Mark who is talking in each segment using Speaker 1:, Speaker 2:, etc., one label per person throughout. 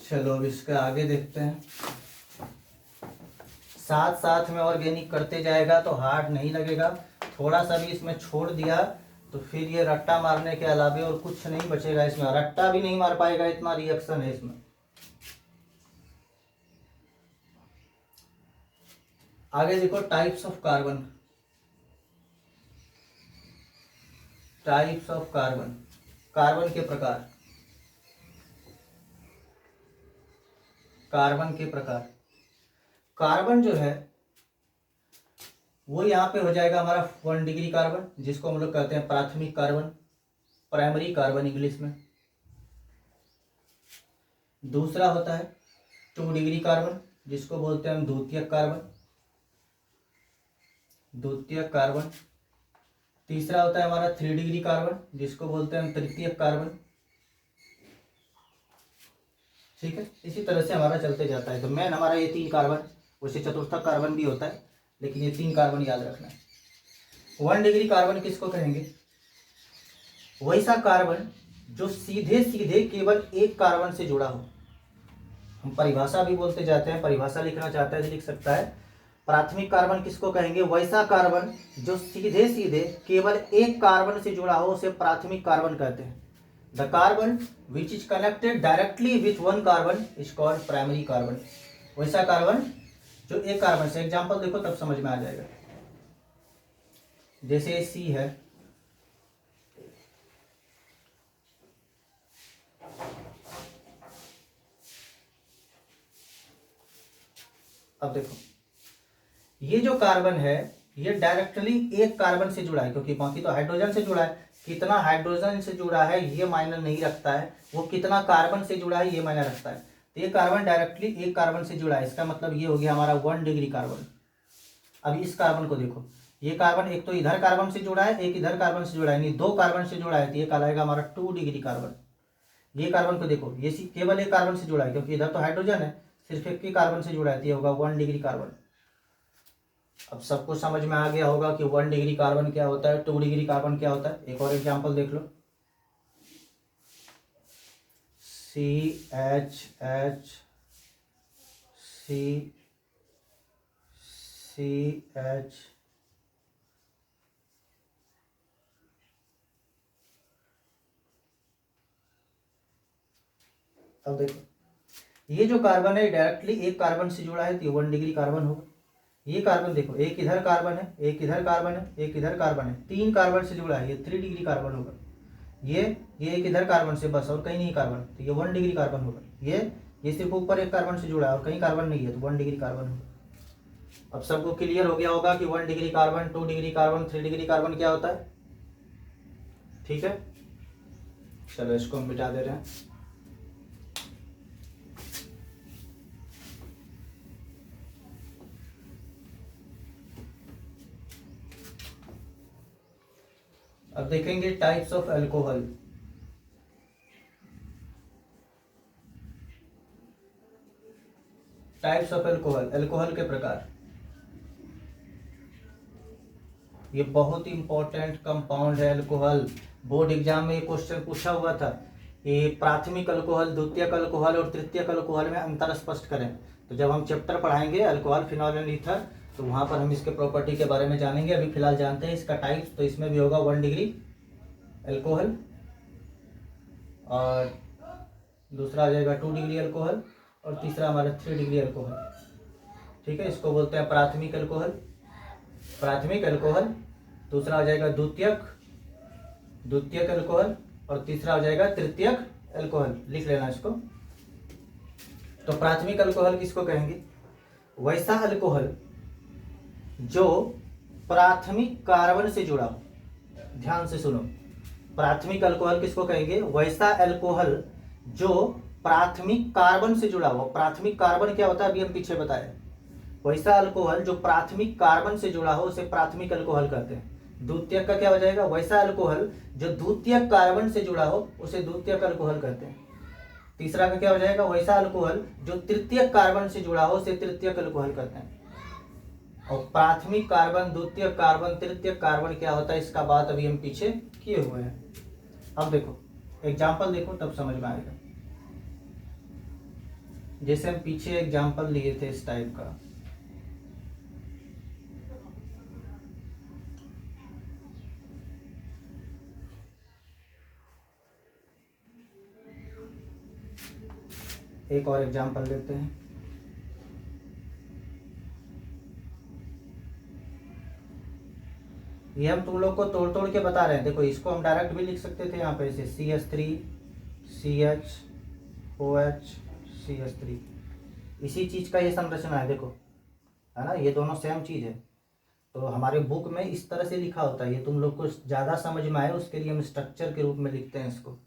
Speaker 1: चलो अब इसके आगे देखते हैं। साथ साथ में ऑर्गेनिक करते जाएगा तो हार्ड नहीं लगेगा। थोड़ा सा भी इसमें छोड़ दिया तो फिर ये रट्टा मारने के अलावे और कुछ नहीं बचेगा इसमें। रट्टा भी नहीं मार पाएगा, इतना रिएक्शन है इसमें। आगे देखो types of carbon. Types of carbon, carbon के प्रकार। कार्बन के प्रकार, कार्बन जो है वो यहाँ पे हो जाएगा हमारा 1 डिग्री कार्बन, जिसको हम लोग कहते हैं प्राथमिक कार्बन, प्राइमरी कार्बन इंग्लिश में। दूसरा होता है 2 डिग्री कार्बन, जिसको बोलते हैं हम द्वितीयक कार्बन, द्वितीयक कार्बन। तीसरा होता है हमारा 3 डिग्री कार्बन, जिसको बोलते हैं हम तृतीयक कार्बन। ठीक है, इसी तरह से हमारा चलते जाता है। तो मेन हमारा ये 3 कार्बन, वैसे चतुर्थक कार्बन भी होता है, लेकिन ये 3 कार्बन याद रखना है। 1 डिग्री कार्बन किसको कहेंगे? वैसा कार्बन जो सीधे सीधे केवल एक कार्बन से जुड़ा हो। हम परिभाषा भी बोलते जाते हैं, परिभाषा लिखना चाहता है तो लिख सकता है। प्राथमिक कार्बन किसको कहेंगे? वैसा कार्बन जो सीधे सीधे केवल एक कार्बन से जुड़ा हो, उसे प्राथमिक कार्बन कहते हैं। The carbon which is connected directly with 1 carbon is called primary carbon. वैसा कार्बन जो एक कार्बन से, एग्जाम्पल देखो तब समझ में आ जाएगा। जैसे सी है, अब देखो ये जो कार्बन है ये डायरेक्टली एक कार्बन से जुड़ा है, क्योंकि बाकी तो हाइड्रोजन से जुड़ा है। कितना हाइड्रोजन से जुड़ा है ये मायने नहीं रखता है, वो कितना कार्बन से जुड़ा है ये मायने रखता है। तो ये कार्बन डायरेक्टली एक कार्बन से जुड़ा है, इसका मतलब ये हो गया हमारा 1 डिग्री कार्बन। अब इस कार्बन को देखो, ये कार्बन एक तो इधर कार्बन से जुड़ा है, एक इधर कार्बन से जुड़ा है, यानी 2 कार्बन से जुड़ा है, तो ये कहलाएगा हमारा 2 डिग्री कार्बन। ये कार्बन को देखो, ये केवल एक कार्बन से जुड़ा है, क्योंकि इधर तो हाइड्रोजन है, सिर्फ एक ही कार्बन से जुड़ा है, तो ये होगा 1 डिग्री कार्बन। अब सबको समझ में आ गया होगा कि 1 डिग्री कार्बन क्या होता है, 2 डिग्री कार्बन क्या होता है। एक और एग्जांपल देख लो, CH CH अब देखो ये जो कार्बन है डायरेक्टली एक कार्बन से जुड़ा है, तो ये 1 डिग्री कार्बन होगा। ये कार्बन देखो, एक इधर कार्बन है, एक इधर कार्बन है, एक इधर कार्बन है, 3 कार्बन से जुड़ा है, ये 3 डिग्री कार्बन होगा। ये एक इधर कार्बन से बस और कहीं नहीं कार्बन, तो ये 1 डिग्री कार्बन होगा। ये सिर्फ ऊपर एक कार्बन से जुड़ा है और कहीं कार्बन नहीं है, तो 1 डिग्री कार्बन होगा। अब सबको क्लियर हो गया होगा कि 1 degree carbon, 2 degree carbon, 3 degree carbon क्या होता है। ठीक है, चलो इसको हम मिटा दे रहे हैं। अब देखेंगे types of alcohol. Types of alcohol, alcohol के प्रकार। ये बहुत इंपॉर्टेंट कंपाउंड है अल्कोहल। बोर्ड एग्जाम में ये क्वेश्चन पूछा हुआ था, ये प्राथमिक अल्कोहल, द्वितीयक अल्कोहल और तृतीयक अल्कोहल में अंतर स्पष्ट करें। तो जब हम चैप्टर पढ़ाएंगे अल्कोहल, फिनॉल एंड ईथर, तो वहां पर हम इसके प्रॉपर्टी के बारे में जानेंगे। अभी फिलहाल जानते हैं इसका टाइप्स। तो इसमें भी होगा 1 डिग्री अल्कोहल, और दूसरा आ जाएगा 2 डिग्री अल्कोहल, और तीसरा हमारा 3 डिग्री अल्कोहल। ठीक है, इसको बोलते हैं प्राथमिक अल्कोहल, प्राथमिक अल्कोहल। दूसरा हो जाएगा द्वितीयक अल्कोहल, और तीसरा हो जाएगा तृतीयक अल्कोहल। लिख लेना इसको। तो प्राथमिक अल्कोहल किसको कहेंगे? वैसा अल्कोहल जो प्राथमिक कार्बन से जुड़ा हो। ध्यान से सुनो, प्राथमिक अल्कोहल किसको कहेंगे? वैसा अल्कोहल जो प्राथमिक कार्बन से जुड़ा हो। प्राथमिक कार्बन क्या होता है अभी हम पीछे बताए। वैसा अल्कोहल जो प्राथमिक कार्बन से जुड़ा हो उसे प्राथमिक अल्कोहल कहते हैं। द्वितीयक का क्या हो जाएगा? वैसा अल्कोहल जो द्वितीयक कार्बन से जुड़ा हो उसे द्वितीयक अल्कोहल कहते हैं। तीसरा का क्या हो जाएगा? वैसा अल्कोहल जो तृतीयक कार्बन से जुड़ा हो उसे तृतीयक अल्कोहल कहते हैं। और प्राथमिक कार्बन, द्वितीयक कार्बन, तृतीयक कार्बन क्या होता है इसका बात अभी हम पीछे किए हुए हैं। अब देखो एग्जाम्पल देखो तब समझ में आएगा। जैसे हम पीछे एग्जाम्पल लिए थे इस टाइप का, एक और एग्जाम्पल लेते हैं। ये हम तुम लोग को तोड़ तोड़ के बता रहे हैं। देखो इसको हम डायरेक्ट भी लिख सकते थे यहाँ पे, ऐसे CH3 CHOH CH3, इसी चीज का ये संरचना है, देखो है ना, ये दोनों सेम चीज है। तो हमारे बुक में इस तरह से लिखा होता है, ये तुम लोग को ज्यादा समझ में आए उसके लिए हम स्ट्रक्चर के रूप में लिखते हैं इसको।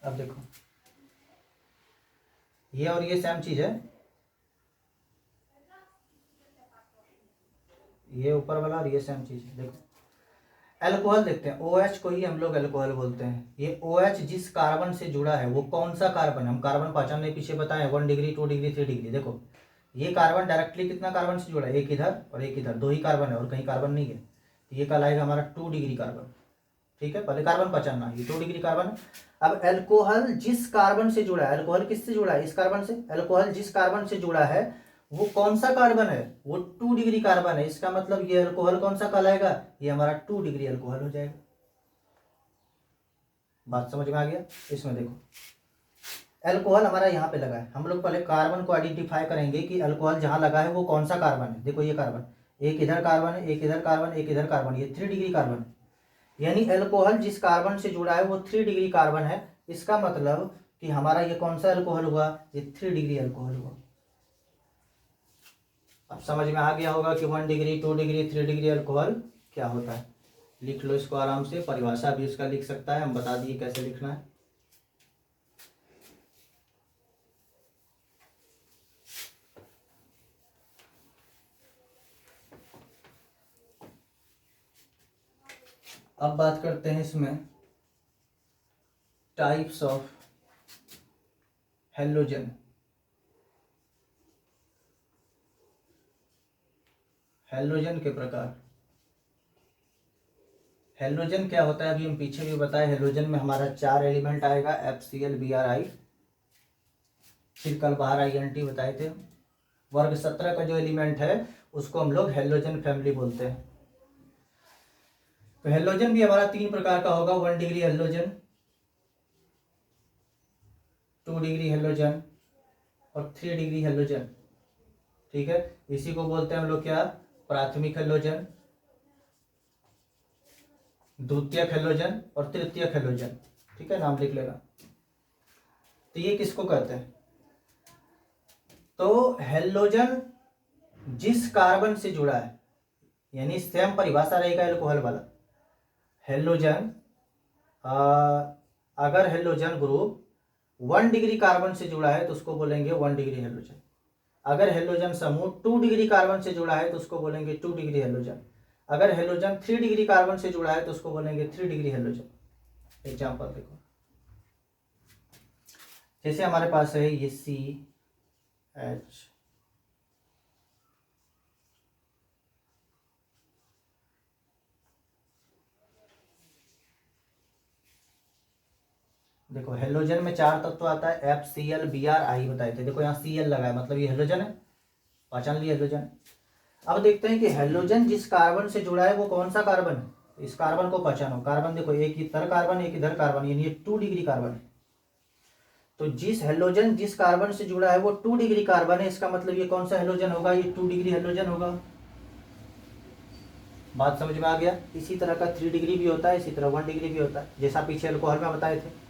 Speaker 1: अब देखो ये और ये सेम चीज है, ये ऊपर वाला और ये सेम चीज है। देखो अल्कोहल देखते हैं, OH को ही हम लोग अल्कोहल बोलते हैं। ये OH जिस कार्बन से जुड़ा है वो कौन सा कार्बन है, हम कार्बन पहचानने पीछे बताएं, 1 डिग्री 2 डिग्री 3 डिग्री। देखो ये कार्बन डायरेक्टली कितना कार्बन से जुड़ा है, एक इधर और एक इधर, 2 ही कार्बन है और कहीं कार्बन नहीं है, तो ये कहलाएगा हमारा 2 डिग्री कार्बन। ठीक है, पहले कार्बन पहचानना, ये 2 डिग्री कार्बन है। अब अल्कोहल जिस कार्बन से जुड़ा है, अल्कोहल किससे जुड़ा है, इस कार्बन से। अल्कोहल जिस कार्बन से जुड़ा है वो कौन सा कार्बन है, वो 2 डिग्री कार्बन है। इसका मतलब ये अल्कोहल कौन सा कहलाएगा, ये हमारा 2 डिग्री अल्कोहल हो जाएगा। बात समझ में आ गया। इसमें देखो अल्कोहल हमारा यहाँ पे लगा है, हम लोग पहले कार्बन को आइडेंटिफाई करेंगे कि अल्कोहल जहाँ लगा है वो कौन सा कार्बन है। देखो ये कार्बन, एक इधर कार्बन है, एक इधर कार्बन, एक इधर कार्बन, ये 3 डिग्री कार्बन है। यानी अल्कोहल जिस कार्बन से जुड़ा है वो 3 डिग्री कार्बन है। इसका मतलब कि हमारा ये कौन सा अल्कोहल हुआ, ये 3 डिग्री अल्कोहल हुआ। अब समझ में आ गया होगा कि 1 डिग्री 2 डिग्री 3 डिग्री अल्कोहल क्या होता है। लिख लो इसको आराम से, परिभाषा भी इसका लिख सकता है, हम बता दिए कैसे लिखना है। अब बात करते हैं इसमें टाइप्स ऑफ हेलोजन। हेलोजन के प्रकार। हेलोजन क्या होता है अभी हम पीछे भी बताए। हेलोजन में हमारा 4 एलिमेंट आएगा, FCl Bri, फिर कल बाहर INT बताए थे। वर्ग 17 का जो एलिमेंट है उसको हम लोग हेलोजन फैमिली बोलते हैं। तो हेलोजन भी हमारा 3 प्रकार का होगा, 1 डिग्री हेलोजन, 2 डिग्री हेलोजन और 3 डिग्री हेलोजन। ठीक है, इसी को बोलते हैं हम लोग क्या, प्राथमिक हेलोजन, द्वितीयक हेलोजन और तृतीयक हेलोजन। ठीक है, नाम लिख लेना। तो ये किसको कहते हैं, तो हेलोजन जिस कार्बन से जुड़ा है, यानी सेम परिभाषा रहेगा अल्कोहल वाला। हेलोजन अगर हेलोजन ग्रुप 1 डिग्री कार्बन से जुड़ा है तो उसको बोलेंगे 1 डिग्री हेलोजन। अगर हेलोजन समूह 2 डिग्री कार्बन से जुड़ा है तो उसको बोलेंगे 2 डिग्री हेलोजन। अगर हेलोजन 3 डिग्री कार्बन से जुड़ा है तो उसको बोलेंगे 3 डिग्री हेलोजन। एग्जांपल देखो, जैसे हमारे पास है ये CH, देखो हेलोजन में 4 तत्व आता है, FCl Bri बताए थे। देखो यहाँ Cl लगा है, मतलब ये हेलोजन है, पहचान लिया हेलोजन। अब देखते हैं कि हेलोजन जिस कार्बन से जुड़ा है वो कौन सा कार्बन है। इस कार्बन को पहचानो। कार्बन देखो, एक इधर कार्बन एक इधर कार्बन, यानी ये 2 डिग्री कार्बन है। तो जिस हेलोजन जिस कार्बन से जुड़ा है वो 2 डिग्री कार्बन है, इसका मतलब ये कौन सा हेलोजन होगा, ये 2 डिग्री हेलोजन होगा। बात समझ में आ गया। इसी तरह का 3 डिग्री भी होता है, इसी तरह 1 डिग्री भी होता है, जैसा पीछे अल्कोहल में बताए थे।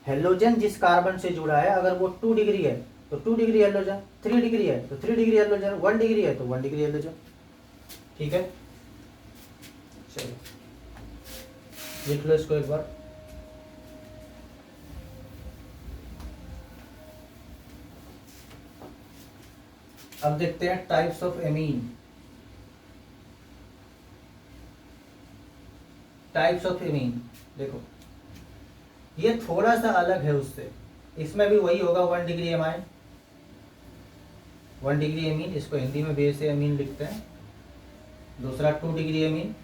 Speaker 1: हेलोजन जिस कार्बन से जुड़ा है अगर वो 2 डिग्री है तो 2 डिग्री हेलोजन, 3 डिग्री है तो 3 डिग्री हेलोजन, 1 डिग्री है तो 1 डिग्री हेलोजन। ठीक है, चलो लिख लो इसको एक बार। अब देखते हैं types of amine. Types of amine देखो, ये थोड़ा सा अलग है उससे। इसमें भी वही होगा 1 डिग्री एमाइन, 1 डिग्री एमीन, इसको हिंदी में बेस एमीन लिखते हैं। दूसरा 2 डिग्री एमीन,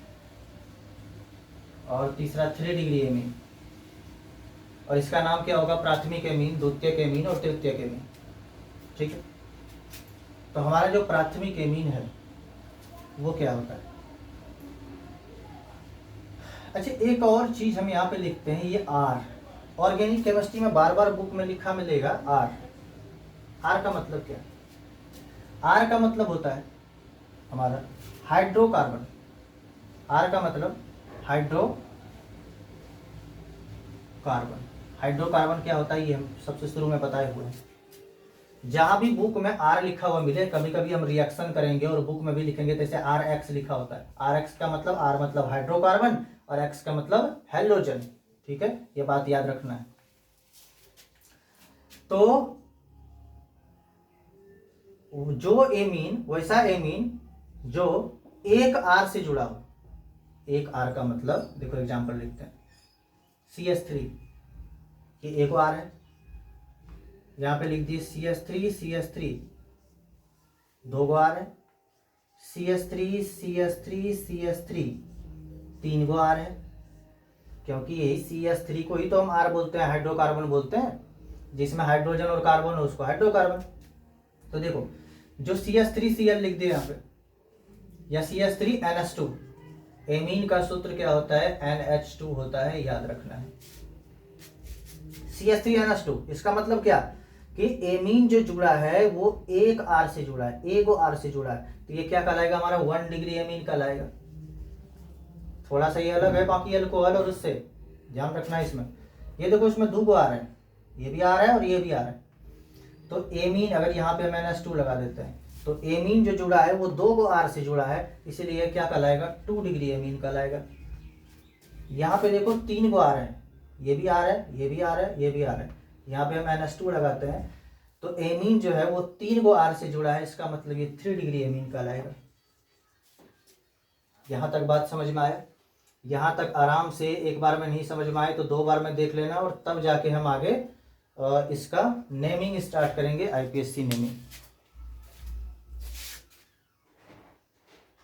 Speaker 1: और तीसरा 3 डिग्री एमीन। और इसका नाम क्या होगा? प्राथमिक एमीन, द्वितीयक एमीन और तृतीयक एमीन। ठीक है, तो हमारा जो प्राथमिक एमीन है वो क्या होता है? अच्छा, एक और चीज हम यहाँ पे लिखते हैं, ये आर। ऑर्गेनिक केमिस्ट्री में बार बार बुक में लिखा मिलेगा आर। आर का मतलब क्या है? आर का मतलब होता है हमारा हाइड्रोकार्बन। आर का मतलब हाइड्रोकार्बन। हाइड्रोकार्बन क्या होता है ये हम सबसे शुरू में बताए हुए हैं। जहां भी बुक में आर लिखा हुआ मिले, कभी कभी हम रिएक्शन करेंगे और बुक में भी लिखेंगे, जैसे आर एक्स लिखा होता है। आर एक्स का मतलब, आर मतलब हाइड्रोकार्बन और एक्स का मतलब हेलोजन। ठीक है, ये बात याद रखना है। तो जो एमीन, वैसा एमीन जो एक आर से जुड़ा हो। एक आर का मतलब देखो, एग्जांपल लिखते हैं, CH3, ये एक आर है, यहां पे लिख दिए CH3 CH3, 2 आर है, CH3 CH3 CH3, 3 आर है, क्योंकि यही CH3 को ही तो हम आर बोलते हैं, हाइड्रोकार्बन बोलते हैं। जिसमें हाइड्रोजन और कार्बन हो उसको हाइड्रोकार्बन। तो देखो, जो CH3Cl लिख दिया यहाँ पे, या CH3NH2, एमीन का सूत्र क्या होता है? NH2 होता है, याद रखना है। CH3NH2, इसका मतलब क्या कि एमीन जो जुड़ा है वो एक आर से जुड़ा है, एक आर से जुड़ा है, तो ये क्या कहलाएगा? हमारा 1 डिग्री एमीन कहलाएगा। थोड़ा सा ये अलग है बाकी अल्कोहल और उससे, ध्यान रखना है इसमें। ये देखो, इसमें 2 आर है, ये भी आर है और ये भी आर है। तो एमीन, अगर यहाँ पे हम NH2 लगा देते हैं, तो एमीन जो जुड़ा है वो 2 आर से जुड़ा है, इसीलिए क्या कहलाएगा? 2 डिग्री एमीन कहलाएगा। यहाँ पे देखो 3 आर है, ये भी आर है, ये भी आर है, ये भी आर है। यहाँ पे हम NH2 लगाते हैं, तो एमीन जो है वो 3 आर से जुड़ा है, इसका मतलब ये 3 डिग्री एमीन कहलाएगा। यहाँ तक बात समझ में आया? यहाँ तक आराम से, एक बार में नहीं समझ में आए तो 2 बार में देख लेना, और तब जाके हम आगे इसका नेमिंग स्टार्ट करेंगे, IPSC नेमिंग।